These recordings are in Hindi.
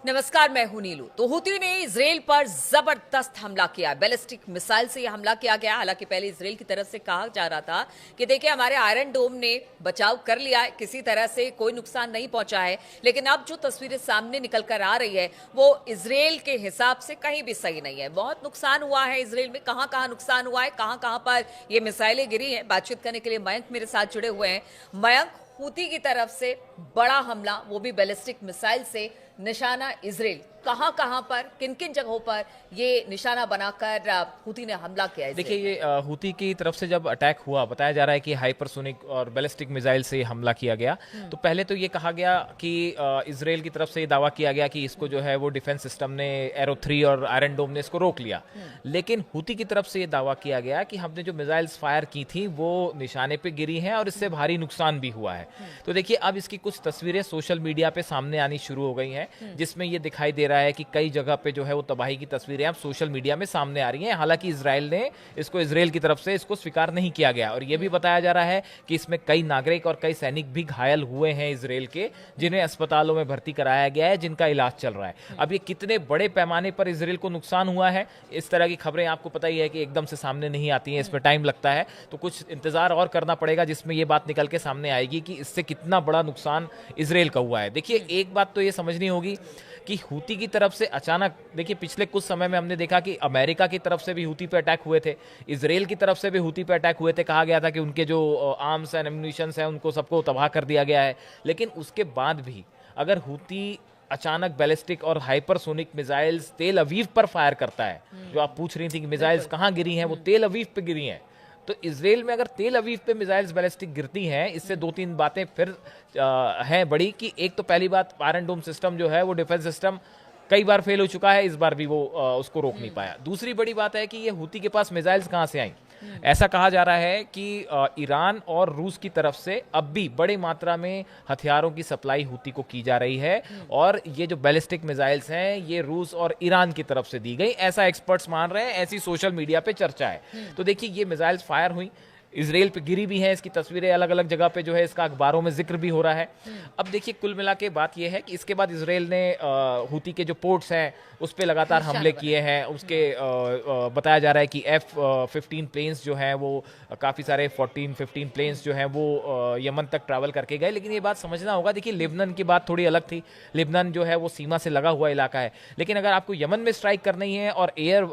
नमस्कार, मैं हूं नीलू। तो हूती ने इजराइल पर जबरदस्त हमला किया। बैलिस्टिक मिसाइल से यह हमला किया गया। हालांकि पहले इजराइल की तरफ से कहा जा रहा था कि देखिए हमारे आयरन डोम ने बचाव कर लिया है, किसी तरह से कोई नुकसान नहीं पहुंचा है। लेकिन अब जो तस्वीरें सामने निकल कर आ रही है वो इजराइल के हिसाब से कहीं भी सही नहीं है। बहुत नुकसान हुआ है इजराइल में। कहां कहां नुकसान हुआ है, कहां कहां पर ये मिसाइलें गिरी हैं, बातचीत करने के लिए मयंक मेरे साथ जुड़े हुए हैं। मयंक, हूती की तरफ से बड़ा हमला, वो भी बैलिस्टिक मिसाइल से निशाना इजराइल, कहां कहां पर, किन किन जगहों पर ये निशाना बनाकर हूती ने हमला किया? देखिए, ये हूती की तरफ से जब अटैक हुआ, बताया जा रहा है कि हाइपरसोनिक और बैलिस्टिक मिसाइल से हमला किया गया। तो पहले तो ये कहा गया कि इजराइल की तरफ से ये दावा किया गया कि इसको जो है वो डिफेंस सिस्टम ने, एरो 3 और आयरन डोम ने इसको रोक लिया। लेकिन हूती की तरफ से ये दावा किया गया कि हमने जो मिसाइल्स फायर की थी वो निशाने पे गिरी हैं और इससे भारी नुकसान भी हुआ है। तो देखिए, अब इसकी कुछ तस्वीरें सोशल मीडिया पे सामने आनी शुरू हो गई हैं, जिसमें ये दिखाई दे रहा है कि कई जगह पे जो है वो तबाही की तस्वीरें अब सोशल मीडिया में सामने आ रही हैं। हालांकि इजराइल ने इजराइल की तरफ से इसको स्वीकार नहीं किया गया और ये भी बताया जा रहा है कि इसमें कई नागरिक और कई सैनिक भी घायल हुए हैं इजराइल के, जिन्हें अस्पतालों में भर्ती कराया गया है, जिनका इलाज चल रहा है। अब ये कितने बड़े पैमाने पर इजराइल को नुकसान हुआ है, इस तरह की खबरें आपको पता ही है कि एकदम से सामने नहीं आती हैं, इसमें टाइम लगता है। तो कुछ इंतजार और करना पड़ेगा जिसमें ये बात निकल के सामने आएगी कि इससे कितना बड़ा नुकसान इजराइल का हुआ है। देखिए, एक बात तो ये समझनी होगी कि हूती की तरफ से अचानक, देखिए पिछले कुछ समय में हमने देखा कि अमेरिका की तरफ से भी हूती पे अटैक हुए थे, इजराइल की तरफ से भी हूती पे अटैक हुए थे। कहा गया था कि उनके जो आर्म्स एंड एम्युनिशंस हैं उनको सबको तबाह कर दिया गया है। लेकिन उसके बाद भी अगर हूती अचानक बैलिस्टिक और हाइपरसोनिक मिसाइल्स तेल अवीव पर फायर करता है, जो आप पूछ रही थी कि मिसाइल्स कहाँ गिरी हैं, वो तेल अवीव पे गिरी हैं। तो इजराइल में अगर तेल अवीव पे मिसाइल्स बैलिस्टिक गिरती हैं, इससे दो तीन बातें फिर हैं बड़ी। कि एक तो पहली बात, आयरन डोम सिस्टम जो है वो डिफेंस सिस्टम कई बार फेल हो चुका है, इस बार भी वो उसको रोक नहीं पाया। दूसरी बड़ी बात है कि ये हूती के पास मिसाइल्स कहाँ से आई। ऐसा कहा जा रहा है कि ईरान और रूस की तरफ से अब भी बड़ी मात्रा में हथियारों की सप्लाई हूती को की जा रही है और ये जो बैलिस्टिक मिसाइल्स हैं ये रूस और ईरान की तरफ से दी गई, ऐसा एक्सपर्ट्स मान रहे हैं, ऐसी सोशल मीडिया पे चर्चा है। तो देखिए, ये मिसाइल्स फायर हुई, इजराइल पे गिरी भी हैं, इसकी तस्वीरें अलग अलग जगह पे जो है इसका अखबारों में जिक्र भी हो रहा है। अब देखिए, कुल मिला के बात यह है कि इसके बाद इजराइल ने हूती के जो पोर्ट्स हैं उस पे लगातार हमले किए हैं। उसके बताया जा रहा है कि F-15 प्लेन्स जो हैं वो काफ़ी सारे 14-15 प्लेन्स जो हैं वो यमन तक ट्रैवल करके गए। लेकिन ये बात समझना होगा, देखिए लेबनान की बात थोड़ी अलग थी। लेबनान जो है वो सीमा से लगा हुआ इलाका है, लेकिन अगर आपको यमन में स्ट्राइक करनी है और एयर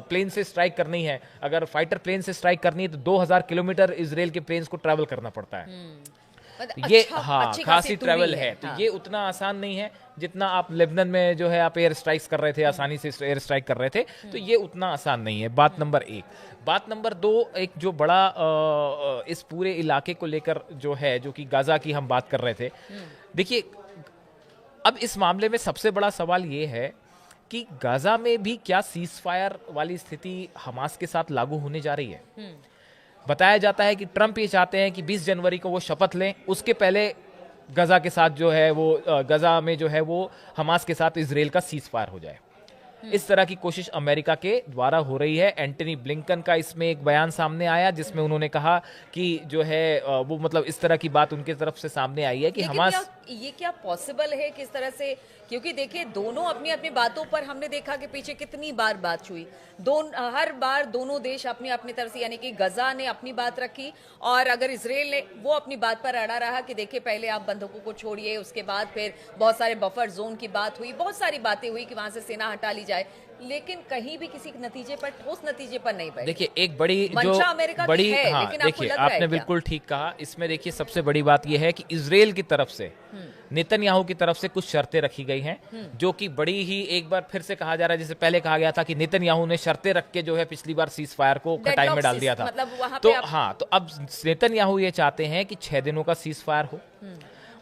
प्लेन से स्ट्राइक करनी है, अगर फाइटर प्लेन से स्ट्राइक करनी है तो 2000 किलोमीटर इजराइल के प्लेन्स को ट्रैवल करना पड़ता है। ये खासी ट्रैवल है। तो ये उतना आसान नहीं है जितना आप लेबनान में जो है आप एयर स्ट्राइक्स कर रहे थे, आसानी से एयर स्ट्राइक कर रहे थे। तो ये उतना आसान नहीं है, बात नंबर एक। बात नंबर दो, एक जो बड़ा इस पूरे इलाके को लेकर जो है, जो कि गाजा की हम बात कर रहे थे। देखिए, अब इस मामले में सबसे बड़ा सवाल ये है कि गाजा में भी क्या सीज फायर वाली स्थिति हमास के साथ लागू होने जा रही है। बताया जाता है कि ट्रंप ये चाहते हैं कि 20 जनवरी को वो शपथ लें, उसके पहले गजा के साथ जो है वो गजा में जो है वो हमास के साथ इजराइल का सीज फायर हो जाए। इस तरह की कोशिश अमेरिका के द्वारा हो रही है। एंटनी ब्लिंकन का इसमें एक बयान सामने आया जिसमें उन्होंने कहा कि जो है वो मतलब इस तरह की बात उनके तरफ से सामने आई है कि हमास, ये क्या पॉसिबल है किस तरह से? क्योंकि देखिए, दोनों अपनी अपनी बातों पर हमने देखा कि पीछे कितनी बार बात हुई, हर बार दोनों देश अपनी अपनी तरफ से, यानी कि गजा ने अपनी बात रखी और अगर इजराइल ने वो अपनी बात पर अड़ा रहा कि देखिए पहले आप बंधकों को छोड़िए, उसके बाद फिर बहुत सारे बफर जोन की बात हुई, बहुत सारी बातें हुई कि वहां से सेना हटा ली जाए, लेकिन कहीं भी किसी नतीजे पर, ठोस नतीजे पर नहीं पहुंचे। देखिए, एक बड़ी जो बड़ी, हाँ देखिए, आपने बिल्कुल ठीक कहा। इसमें देखिए सबसे बड़ी बात यह है कि इजराइल की तरफ से, नेतन्याहू की तरफ से कुछ शर्तें रखी गई हैं, जो कि बड़ी ही, एक बार फिर से कहा जा रहा है, जैसे पहले कहा गया था कि नेतन्याहू ने शर्तें रख के जो है पिछली बार सीज फायर को खटाई में डाल दिया था। मतलब तो हाँ, तो अब नेतन्याहू ये चाहते हैं कि 6 दिनों का सीज फायर हो,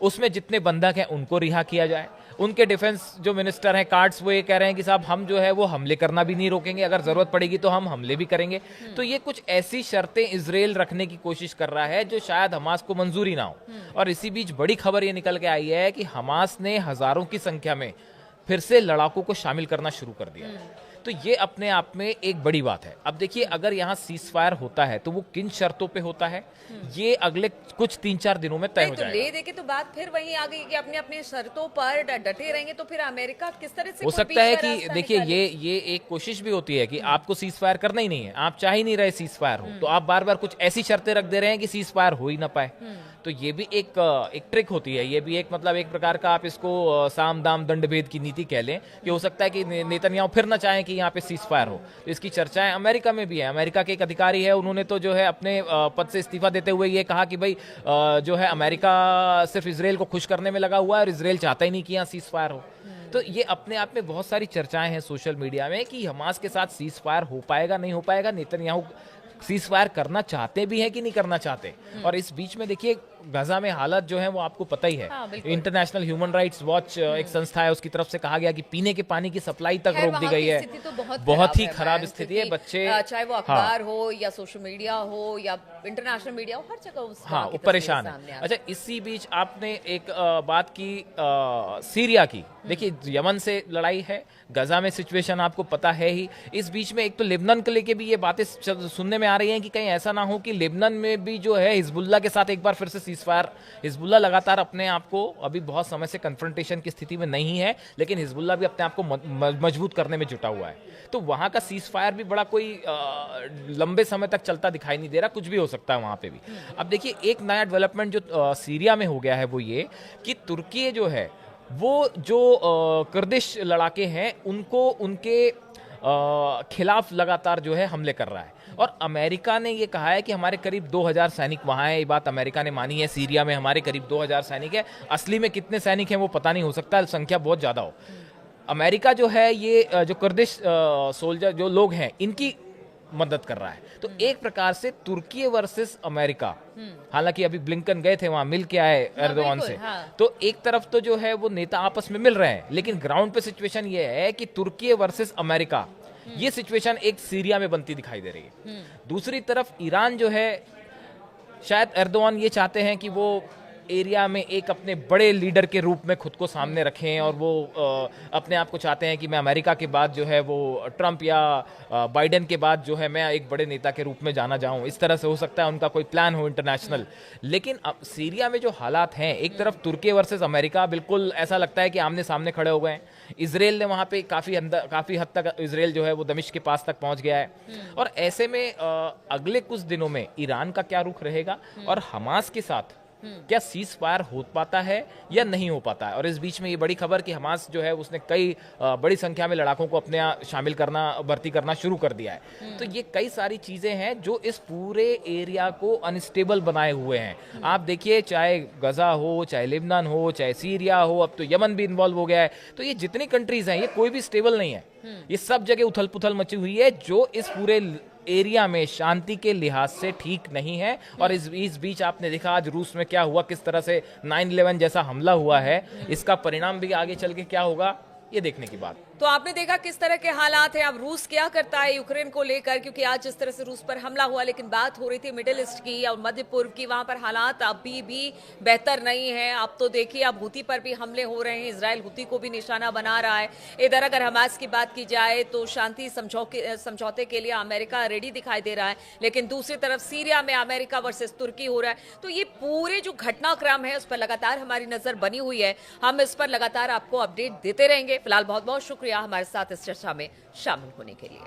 उसमें जितने बंधक हैं उनको रिहा किया जाए। उनके डिफेंस जो मिनिस्टर हैं कार्ड्स, वो ये कह रहे हैं कि साहब हम जो है वो हमले करना भी नहीं रोकेंगे, अगर जरूरत पड़ेगी तो हम हमले भी करेंगे। तो ये कुछ ऐसी शर्तें इजराइल रखने की कोशिश कर रहा है जो शायद हमास को मंजूरी ना हो। और इसी बीच बड़ी खबर ये निकल के आई है कि हमास ने हजारों की संख्या में फिर से लड़ाकों को शामिल करना शुरू कर दिया। तो ये अपने आप में एक बड़ी बात है। अब देखिए, अगर यहाँ सीज फायर होता है तो वो किन शर्तों पे होता है, ये अगले कुछ 3-4 दिनों में तय हो तो जाएगा। ले देके तो बात फिर वही आ गई कि अपने अपने शर्तों पर डटे रहेंगे, तो फिर अमेरिका किस तरह से हो कोई सकता है बीच का कि रास्ता देखिए निकाले? ये एक कोशिश भी होती है कि आपको सीज फायर करना ही नहीं है, आप चाह ही नहीं रहे सीज फायर हो, तो आप बार बार कुछ ऐसी शर्तें रख दे रहे हैं कि सीज फायर हो ही ना पाए। तो ये भी एक ट्रिक होती है, ये भी एक मतलब एक प्रकार का आप इसको साम दाम दंड भेद की नीति कह लें कि हो सकता है कि नेतन्याहू फिर ना चाहें कि यहाँ पे सीज फायर हो। तो इसकी चर्चाएं अमेरिका में भी है। अमेरिका के एक अधिकारी है, उन्होंने तो जो है अपने पद से इस्तीफा देते हुए ये कहा कि भाई जो है अमेरिका सिर्फ इसराइल को खुश करने में लगा हुआ है और इसराइल चाहता ही नहीं कि यहाँ सीज फायर हो। तो ये अपने आप में बहुत सारी चर्चाएं हैं सोशल मीडिया में कि हमास के साथ सीज फायर हो पाएगा नहीं हो पाएगा, नेतन्याहू सीज फायर करना चाहते भी हैं कि नहीं करना चाहते। और इस बीच में देखिए गाजा में हालत जो है वो आपको पता ही है। हाँ, इंटरनेशनल ह्यूमन राइट्स वॉच एक संस्था है, उसकी तरफ से कहा गया कि पीने के पानी की सप्लाई तक खैर, रोक दी वहाँ गई की है। स्थिति तो बहुत ही खराब खराब मैम, स्थिति है। क्योंकि, बच्चे चाहे वो अखबार हो या सोशल मीडिया हो या इंटरनेशनल मीडिया हो, हर जगह हाँ, वो की परेशान तस्वीरें है। सामने आ अच्छा, इसी बीच आपने एक बात की सीरिया की। देखिए, यमन से लड़ाई है, गजा में सिचुएशन आपको पता है ही। इस बीच में एक तो लेबनान को लेके भी ये बातें सुनने में आ रही हैं कि कहीं ऐसा ना हो कि लेबनान में भी जो है हिजबुल्ला के साथ एक बार फिर से सीज फायर। हिजबुल्ला लगातार अपने आप को अभी बहुत समय से कन्फ्रंटेशन की स्थिति में नहीं है, लेकिन हिजबुल्ला भी अपने आप को मजबूत करने में जुटा हुआ है। तो वहां का सीज फायर भी बड़ा कोई लंबे समय तक चलता दिखाई नहीं दे रहा, कुछ भी हो सकता है वहां पे भी। अब देखिए, एक नया डेवलपमेंट जो सीरिया में हो गया है वो ये कि तुर्की जो है वो जो कुर्दिश लड़ाके हैं उनको उनके खिलाफ लगातार जो है हमले कर रहा है। और अमेरिका ने ये कहा है कि हमारे करीब 2000 सैनिक वहां है। ये बात अमेरिका ने मानी है। सीरिया में हमारे करीब 2000 सैनिक है। असली में कितने सैनिक हैं वो पता नहीं, हो सकता है संख्या बहुत ज्यादा हो। अमेरिका जो है ये जो कुर्दिश सोल्जर जो लोग हैं इनकी मदद कर रहा है। तो एक प्रकार से तुर्की वर्सेस अमेरिका, हालांकि अभी ब्लिंकन गए थे वहां, मिल के आए एर्दोगान से। हाँ। तो एक तरफ तो जो है वो नेता आपस में मिल रहे हैं, लेकिन ग्राउंड पे सिचुएशन ये है कि तुर्की वर्सेस अमेरिका, ये सिचुएशन एक सीरिया में बनती दिखाई दे रही है। दूसरी तरफ ईरान जो है, शायद एर्दोगान ये चाहते हैं कि वो एरिया में एक अपने बड़े लीडर के रूप में खुद को सामने रखें, और वो अपने आप को चाहते हैं कि मैं अमेरिका के बाद जो है वो ट्रंप या बाइडेन के बाद जो है मैं एक बड़े नेता के रूप में जाना जाऊं। इस तरह से हो सकता है उनका कोई प्लान हो इंटरनेशनल। लेकिन अब सीरिया में जो हालात हैं, एक तरफ तुर्की वर्सेस अमेरिका, बिल्कुल ऐसा लगता है कि आमने सामने खड़े हो गए हैं। इसराइल ने वहां पे काफी हद तक इसराइल जो है वो दमिश्क के पास तक पहुंच गया है। और ऐसे में अगले कुछ दिनों में ईरान का क्या रुख रहेगा और हमास के साथ क्या सीज फायर हो पाता है या नहीं हो पाता है। और इस बीच में ये बड़ी खबर कि हमास जो है उसने कई बड़ी संख्या में लड़ाकों को अपने शामिल करना, भर्ती करना शुरू कर दिया है। तो ये कई सारी चीजें हैं जो इस पूरे एरिया को अनस्टेबल बनाए हुए हैं। आप देखिए, चाहे गजा हो, चाहे लेबनान हो, चाहे सीरिया हो, अब तो यमन भी इन्वॉल्व हो गया है। तो ये जितनी कंट्रीज हैं, ये कोई भी स्टेबल नहीं है। ये सब जगह उथल पुथल मची हुई है, जो इस पूरे एरिया में शांति के लिहाज से ठीक नहीं है। और इस बीच आपने देखा आज रूस में क्या हुआ, किस तरह से 9/11 जैसा हमला हुआ है। इसका परिणाम भी आगे चल के क्या होगा, ये देखने की बात। तो आपने देखा किस तरह के हालात हैं। अब रूस क्या करता है यूक्रेन को लेकर, क्योंकि आज जिस तरह से रूस पर हमला हुआ, लेकिन बात हो रही थी मिडिल ईस्ट की और मध्य पूर्व की, वहां पर हालात अभी भी बेहतर नहीं है। अब तो देखिए, अब हुती पर भी हमले हो रहे हैं, इजराइल हुती को भी निशाना बना रहा है। इधर अगर हमास की बात की जाए तो शांति समझौते के लिए अमेरिका रेडी दिखाई दे रहा है, लेकिन दूसरी तरफ सीरिया में अमेरिका वर्सेस तुर्की हो रहा है। तो ये पूरे जो घटनाक्रम है उस पर लगातार हमारी नजर बनी हुई है। हम इस पर लगातार आपको अपडेट देते रहेंगे। फिलहाल बहुत बहुत शुक्रिया हमारे साथ इस चर्चा में शामिल होने के लिए।